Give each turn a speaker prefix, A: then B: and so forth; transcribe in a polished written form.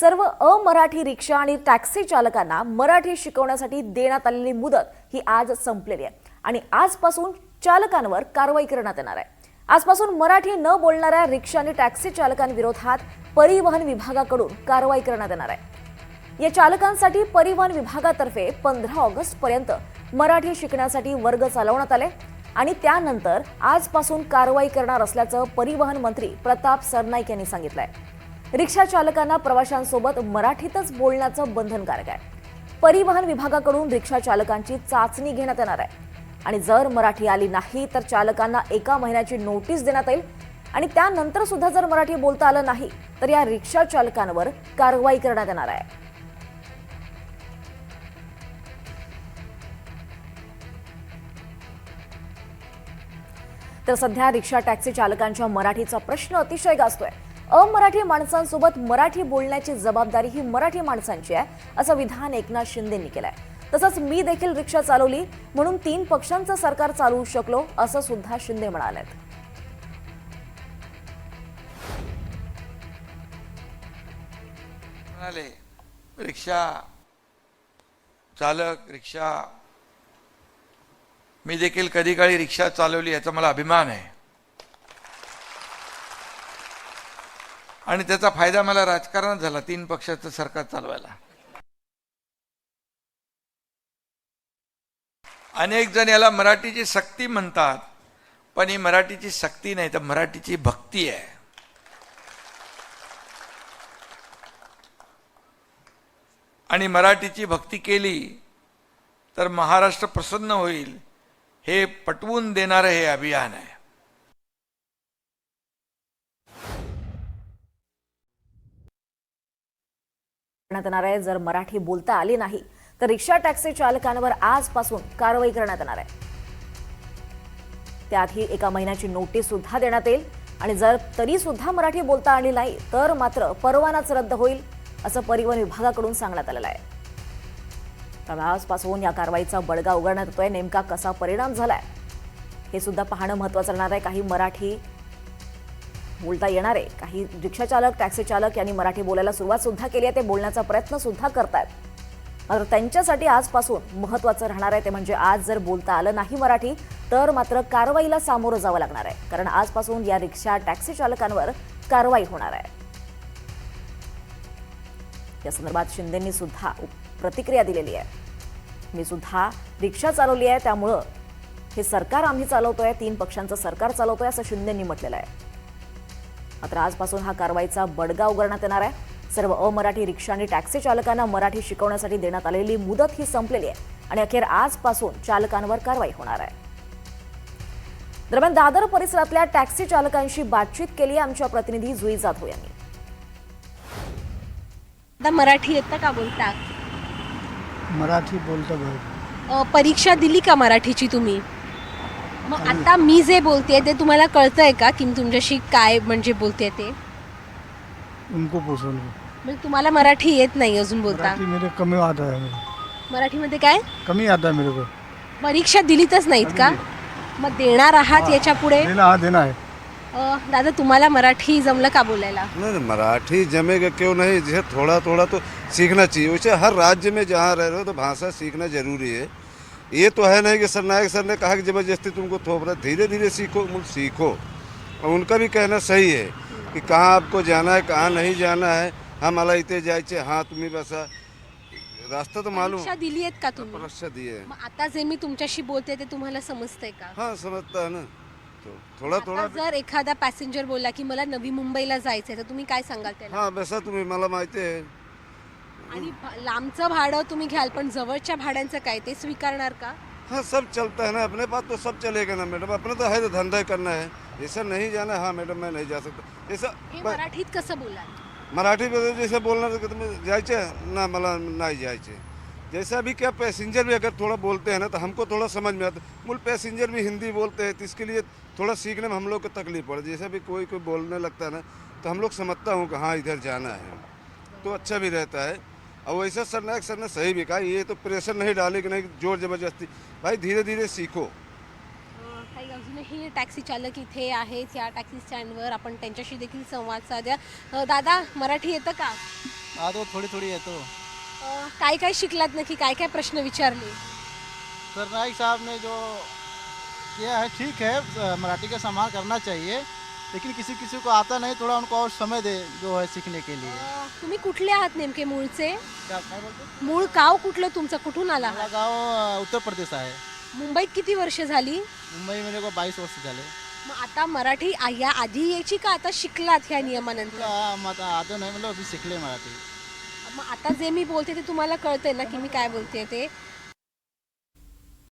A: सर्व अमराठी रिक्षा आणि टॅक्सी चालकांना मराठी शिकवण्यासाठी देण्यात आलेली मुदत ही आज संपलेली आहे आणि आजपासून चालकांवर कारवाई करण्यात येणार आहे। आजपासून मराठी न बोलणाऱ्या रिक्षा आणि टॅक्सी चालकांविरोधात परिवहन विभागाकडून कारवाई करण्यात येणार आहे। या चालकांसाठी परिवहन विभागातर्फे 15 ऑगस्ट पर्यंत मराठी शिकण्यासाठी वर्ग चालवण्यात आले आणि त्यानंतर आजपासून कारवाई करणार असल्याचं परिवहन मंत्री प्रताप सरनाईक यांनी सांगितलंय। रिक्षा चालकांना प्रवाशांसोबत मराठीतच बोलण्याचं बंधनकारक आहे। परिवहन विभागाकडून रिक्षा चालकांची चाचणी घेण्यात येणार आहे आणि जर मराठी आली नाही तर चालकांना 1 महिन्याची नोटीस देण्यात येईल आणि त्यानंतर सुद्धा जर मराठी बोलता आलं नाही तर या रिक्षा चालकांवर कारवाई करण्यात येणार आहे। तर सध्या रिक्षा टॅक्सी चालकांच्या मराठीचा प्रश्न अतिशय गाजतोय। अमराठी माणसांसोबत मराठी बोलण्याची जबाबदारी ही मराठी माणसांची आहे असं विधान एकनाथ शिंदेंनी केलंय। तसंच मी देखील रिक्षा चालवली म्हणून 3 पक्षांचं सरकार चालवू शकलो असं सुद्धा शिंदे म्हणाले।
B: रिक्षा चालक रिक्षा मी देखील कधी काळी रिक्षा चालवली याचा मला अभिमान आहे आणि त्याचा फायदा मला राजकारणात झाला 3 पक्षाचं सरकार चालवायला। अनेक जण याला मराठीची सक्ती म्हणतात पण ही मराठीची सक्ती नाही तर मराठीची भक्ती आहे। आणि मराठीची भक्ती केली तर महाराष्ट्र प्रसन्न होईल हे पटवून देणारं हे अभियान आहे।
A: जर मराठी बोलता आली नाही तर रिक्षा टॅक्सी चालकांवर आजपासून कारवाई करण्यात येणार आहे। त्याआधी 1 महिन्याची नोटीस सुद्धा देण्यात येईल आणि जर तरी सुद्धा मराठी बोलता आली नाही तर मात्र परवानाच रद्द होईल असं परिवहन विभागाकडून सांगण्यात आलेलं आहे। त्यामुळे आजपासून या कारवाईचा बडगा उगारण्यात येतोय। नेमका कसा परिणाम झालाय हे सुद्धा पाहणं महत्त्वाचं राहणार आहे। काही मराठी बोलता येणार आहे, काही रिक्षा चालक टॅक्सी चालक यांनी मराठी बोलायला सुरुवात सुद्धा केली आहे, ते बोलण्याचा प्रयत्न सुद्धा करतायत। मात्र त्यांच्यासाठी आजपासून महत्त्वाचं राहणार आहे ते म्हणजे आज जर बोलता आलं नाही मराठी तर मात्र कारवाईला सामोरं जावं लागणार आहे, कारण आजपासून या रिक्षा टॅक्सी चालकांवर कारवाई होणार आहे। या संदर्भात शिंदेंनी सुद्धा प्रतिक्रिया दिलेली आहे। मी सुद्धा रिक्षा चालवली आहे त्यामुळं हे सरकार आम्ही चालवतोय, 3 पक्षांचं सरकार चालवतोय असं शिंदेंनी म्हटलेलं आहे। मात्र आजपासून हा कारवाईचा बडगा उगारण्यात येणार आहे। सर्व अमराठी रिक्षा आणि टॅक्सी चालकांना मराठी शिकवण्यासाठी देण्यात आलेली मुदत ही संपलेली आहे आणि अखेर आजपासून चालकांवर कारवाई होणार आहे। दरम्यान दादर परिसरातल्या टॅक्सी चालकांशी बातचीत केली आमच्या प्रतिनिधी जुई जाधव यांनी।
C: मराठी येतं का बोलता?
D: मराठी बोलतो भाई।
C: परीक्षा दिली का मराठीची तुम्ही? मग आता मी जे बोलतेय ते तुम्हाला कळतंय का की तुमच्याशी काय म्हणजे बोलतेय ते?
D: उनको पूछो।
C: म्हणजे तुम्हाला मराठी येत नाही अजून बोलता?
D: मराठी मेरे कमी आता है।
C: मराठीमध्ये काय
D: कमी आता है मेरे को।
C: परीक्षा दिलीतच नाहीत का? मग देणार आहात याच्या पुढे?
D: देना है।
C: दादा तुम्हाला मराठी जमलं का बोलायला?
E: नहीं मराठी जमेगा क्यों नहीं, जो थोड़ा थोड़ा तो सीखना चाहिए। वैसे हर राज्य में जहाँ रह रहे हो तो भाषा सीखना जरूरी है। ये तो है नहीं कि सरनायक सर ने कहा कि जबरदस्ती तुमको थोप रहा, धीरे धीरे सीखो। और उनका भी कहना सही है कि कहाँ आपको जाना है कहाँ नहीं जाना है। हाँ मला इथे जायचे, हाँ तुम्ही बसा, रास्ता तो मालूम।
C: परीक्षा दिली आहेत का तुम्ही?
E: परीक्षा दी है।
C: मग आता जे मी तुमच्याशी बोलते ते तुम्हाला समजतंय का?
E: हाँ समझता है ना। तो थोड़ा थोड़ा
C: जर एखादा पॅसेंजर बोलला की मला नवी मुंबईला जायचंय तर तुम्ही काय सांगाल त्याला?
E: हाँ वैसा तुम्हें मला माहिती है।
C: आणि लांबचं भाडं तुम्ही घ्याल पण जवळच्या भाड्यांचं काय ते स्वीकारणार का?
E: हाँ सब चलता है ना, अपने पास तो सब चलेगा ना मैडम। अपना तो है तो धंधा करना है, ऐसा नहीं जाना। हाँ मैडम मैं नहीं जा सकता ऐसा।
C: हे मराठीत कसं बोलाल?
E: मराठी में जैसे बोलना तो तुम्हें जायचे ना, मला नहीं जायचे। जैसा भी क्या पैसेंजर भी अगर थोड़ा बोलते हैं ना तो हमको थोड़ा समझ में आता। मूल पैसेंजर भी हिंदी बोलते हैं तो इसके लिए थोड़ा सीखने में हम लोग को तकलीफ पड़े। जैसा भी कोई बोलने लगता है ना तो हम लोग समझता हूँ कि हाँ इधर जाना है, तो अच्छा भी रहता है। और वैसा सरनायक सर ने सही भी कहा, ये तो प्रेशर नहीं डाले कि नहीं जोर जबरदस्ती, भाई धीरे धीरे सीखो।
C: काही अजूनही टॅक्सी चालक इथे आहेत या टॅक्सी स्टँडवर, आपण त्यांच्याशी देखील संवाद साधूया। दादा मराठी येतं का?
F: तो थोड़ी थोड़ी येतो.
C: काय काय शिकलात नक्की, काय काय प्रश्न विचारले?
F: सरनाईक साहब ने जो किया है ठीक है, मराठी का सम्मान करना चाहिए, लेकिन किसी किसी को आता नहीं, थोड़ा उनको और समय दे जो है सीखने के लिए.
C: तुम्ही कुठले आहात नेमके मूळचे?
F: काय बोलतो?
C: मूळ गाव कुठलं तुमचं, कुठून आला
F: माझा
C: आहात?
F: गाव उत्तर प्रदेश आहे.
C: मुंबईत किती वर्ष झाली?
F: मुंबई मध्ये 22 वर्ष झाले.
C: मग आता मराठी या आधी यायची का आता शिकलात ह्या नियमानंतर?
F: तुला आता नाही म्हणलं, मी शिकले मराठी.
C: मग आता जे मी बोलते ते तुम्हाला कळतंय ना की मी काय बोलते ते?